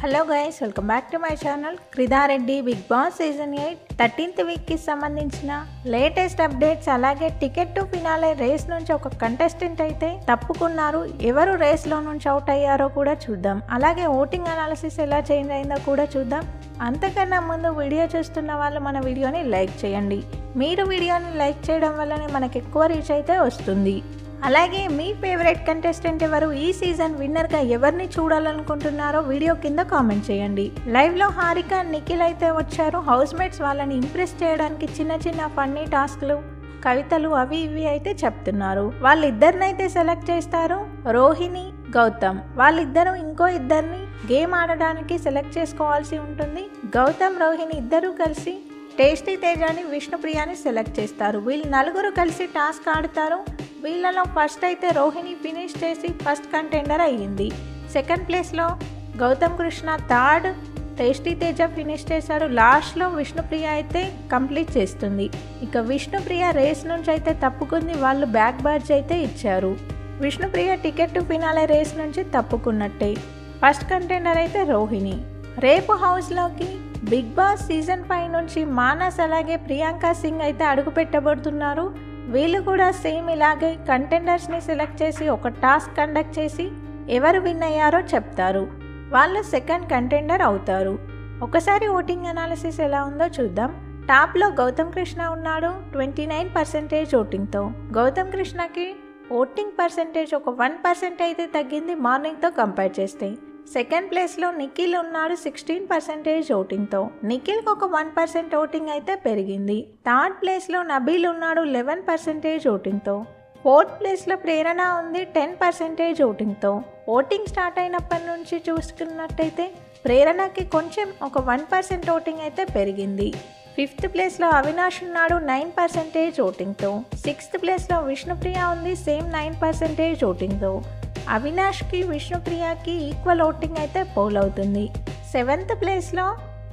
Hello guys, welcome back to my channel. క్రిదారెడ్డి big boss season 8 13th వీక్కి సంబంధించిన latest updates, అలాగే ticket to finale race నుంచి ఒక కంటెస్టెంట్ అయితే తప్పుకున్నారు. ఎవరు రేస్లో నుంచి అవుట్ అయ్యారో కూడా చూద్దాం. అలాగే ఓటింగ్ అనాలిసిస్ ఎలా చేంజ్ అయిందో కూడా చూద్దాం. అంతకన్నా ముందు వీడియో చూస్తున్న వాళ్ళు మన వీడియోని లైక్ చేయండి. మీరు వీడియోని లైక్ చేయడం వల్లనే మనకు ఎక్కువ రీచ్ అయితే వస్తుంది. అలాగే మీ ఫేవరెట్ కంటెస్టెంట్ ఎవరు, ఈ సీజన్ విన్నర్గా ఎవరిని చూడాలనుకుంటున్నారో వీడియో కింద కామెంట్ చేయండి. లైవ్లో హారిక, నిఖిల్ అయితే వచ్చారు. హౌస్ మేట్స్ వాళ్ళని ఇంప్రెస్ చేయడానికి చిన్న చిన్న ఫన్నీ టాస్క్లు, కవితలు అవి ఇవి అయితే చెప్తున్నారు. వాళ్ళిద్దరినైతే సెలెక్ట్ చేస్తారు, రోహిణి, గౌతమ్. వాళ్ళిద్దరూ ఇంకో ఇద్దరిని గేమ్ ఆడడానికి సెలెక్ట్ చేసుకోవాల్సి ఉంటుంది. గౌతమ్, రోహిణి ఇద్దరూ కలిసి టేస్టీ తేజాని, విష్ణుప్రియాని సెలెక్ట్ చేస్తారు. వీళ్ళు నలుగురు కలిసి టాస్క్ ఆడతారు. వీళ్ళలో ఫస్ట్ అయితే రోహిణి ఫినిష్ చేసి ఫస్ట్ కంటెండర్ అయ్యింది. సెకండ్ ప్లేస్లో Gautham Krishna, third tasty Teja finish చేశాడు. లాస్ట్లో విష్ణుప్రియ అయితే కంప్లీట్ చేస్తుంది. ఇక విష్ణుప్రియ రేస్ నుంచి అయితే తప్పుకుంది. వాళ్ళు బ్యాక్ బ్యాడ్జ్ అయితే ఇచ్చారు. Vishnupriya ticket to finale race నుంచి తప్పుకున్నట్టే. ఫస్ట్ కంటెండర్ అయితే రోహిణి. రేపు హౌస్లోకి బిగ్ బాస్ సీజన్ 5 నుంచి మానస్ అలాగే ప్రియాంక సింగ్ అయితే అడుగు పెట్టబడుతున్నారు. వీళ్ళు కూడా సేమ్ ఇలాగే కంటెండర్స్ని సెలెక్ట్ చేసి ఒక టాస్క్ కండక్ట్ చేసి ఎవరు విన్ అయ్యారో చెప్తారు. వాళ్ళు సెకండ్ కంటెండర్ అవుతారు. ఒకసారి ఓటింగ్ అనాలిసిస్ ఎలా ఉందో చూద్దాం. టాప్లో గౌతమ్ కృష్ణ ఉన్నాడు 29% ఓటింగ్తో. గౌతమ్ కృష్ణకి ఓటింగ్ పర్సెంటేజ్ ఒక 1% అయితే తగ్గింది మార్నింగ్తో కంపేర్ చేస్తే. సెకండ్ ప్లేస్లో నిఖిల్ ఉన్నాడు 16% ఓటింగ్తో. నిఖిల్కి ఒక 1% ఓటింగ్ అయితే పెరిగింది. థర్డ్ ప్లేస్లో నబీల్ ఉన్నాడు 11% ఓటింగ్తో. ఫోర్త్ ప్లేస్లో ప్రేరణ ఉంది 10% ఓటింగ్తో. ఓటింగ్ స్టార్ట్ అయినప్పటి నుంచి చూసుకున్నట్టయితే ప్రేరణకి కొంచెం ఒక 1% ఓటింగ్ అయితే పెరిగింది. ఫిఫ్త్ ప్లేస్లో అవినాష్ ఉన్నాడు 9% ఓటింగ్తో. సిక్స్త్ ప్లేస్లో విష్ణుప్రియ ఉంది సేమ్ 9% ఓటింగ్తో. అవినాష్కి, విష్ణుప్రియకి ఈక్వల్ ఓటింగ్ అయితే పోల్ అవుతుంది. సెవెంత్ ప్లేస్లో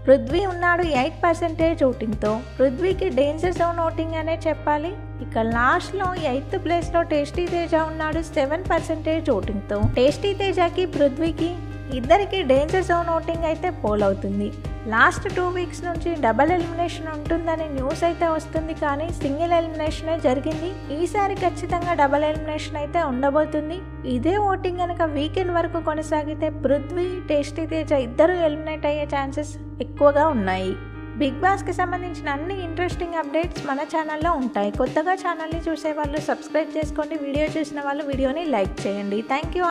పృథ్వీ ఉన్నాడు 8% ఓటింగ్తో. పృథ్వీకి డేంజర్ జోన్ ఓటింగ్ అనే చెప్పాలి. ఇక లాస్ట్లో 8th ప్లేస్లో టేస్టీ తేజ ఉన్నాడు 7% ఓటింగ్తో. టేస్టీ తేజకి, పృథ్వీకి ఇద్దరికి డేంజర్ జోన్ ఓటింగ్ అయితే పోల్ అవుతుంది. లాస్ట్ 2 వీక్స్ నుంచి డబల్ ఎలిమినేషన్ ఉంటుందని న్యూస్ అయితే వస్తుంది, కానీ సింగిల్ ఎలిమినేషనే జరిగింది. ఈసారి ఖచ్చితంగా డబల్ ఎలిమినేషన్ అయితే ఉండబోతుంది. ఇదే ఓటింగ్ కనుక వీకెండ్ వరకు కొనసాగితే పృథ్వీ, టేస్టీ తేజ ఇద్దరు ఎలిమినేట్ అయ్యే ఛాన్సెస్ ఎక్కువగా ఉన్నాయి. బిగ్ బాస్కి సంబంధించిన అన్ని ఇంట్రెస్టింగ్ అప్డేట్స్ మన ఛానల్లో ఉంటాయి. కొత్తగా ఛానల్ని చూసే వాళ్ళు సబ్స్క్రైబ్ చేసుకోండి. వీడియో చూసిన వాళ్ళు వీడియోని లైక్ చేయండి. Thank you.